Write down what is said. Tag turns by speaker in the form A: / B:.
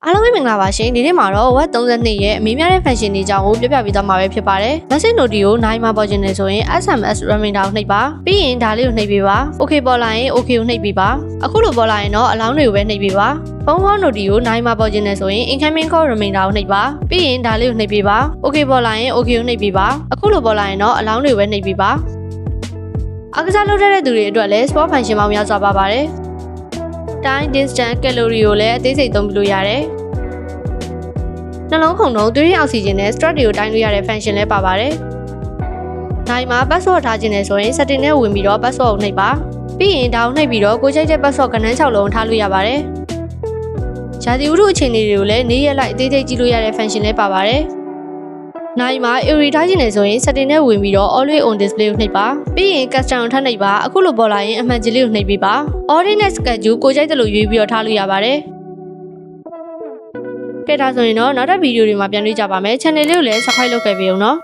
A: အားလုံးပဲမင်္ဂလာပါရှင်ဒီနေ့မှာတော့ Web 32ရဲ့အမေများတဲ့ function တွေအကြောင်းကိုပြပြပေးသွားမှာပဲဖြစ်ပါတယ်။ message note ကိုနိုင်မှာပေါ်ခြင်းနေဆိုရင် SMS reminder ကိုနှိပ်ပါပြီးရင်ဒါလေးကိုနှိပ်ပေးပါ OK ပေါ်လာရင် OK ကိုနှိပ်ပေးပါအခုလိုပေါ်လာရင်တော့ alarm တွေကိုပဲနှိပ်ပေးပါဖုန်းခေါ် note ကိုနိုင်မှာပေါ်ခြင်းနေဆိုရင် incoming call reminder ကိုနှိပ်ပါပြီးရင်ဒါလေးကိုနှိပ်ပေးပါ OK ပေါ်လာရင် OK ကိုနှိပ်ပေးပါအခုလိုပေါ်လာရင်တော့ alarm တွေကိုပဲနှိပ်ပေးပါအားကစားလုပ်တဲ့သူတွေအတွက်လည်း sport function ပေါင်းများစွာပါပါတယ်time distance calorie ကိုလည်းအသေးစိတ်သုံးပြလို့ရတယ်နှလုံးခုန်လုံးသွေးရင်းအောက်ဆီဂျင်နဲ့ stress တွေကိုတိုင်းလို့ရတဲ့ function လည်းပါပါတယ်။နိုင်မှာ password ထားခြင်းနဲ့ဆိုရင် setting နဲ့ဝင်ပြီးတော့ password ကိုနှိပ်ပါ။ပြီးရင်ဒါကိုနှိပ်ပြီးတော့ကိုကြိုက်တဲ့ password ကဏ္ဍ6လုံးထားလို့ရပါတယ်။ရာသီဥတုအခြေအနေတွေကိုလည်းနေ့ရက်လိုက်အသေးစိတ်ကြည့်လို့ရတဲ့ function လည်းပါပါတယ်။နိုင်မှာ error ထားခြင်းနဲ့ဆိုရင် setting နဲ့ဝင်ပြီးတော့ always on display ကိုနှိပ်ပါ။ပြီးရင် custom ကိုထပ်နှိပ်ပါ။အခုလိုပေါ်လာရင်အမှန်ကြီးလေးကိုနှိပ်ပေးပါ။ ordinate schedule ကိုကြိုက်တဲ့လိုရွေးပြီးတော့ထားလို့ရပါတယ်။ကဲဒါဆိုရင်တော့နောက်တဲ့ဗီဒီယိုတွေမှာပြန်တွေ့ကြပါမယ် channel လေးကိုလည်း subscribe လုပ်ခဲ့ပေးအောင်နော်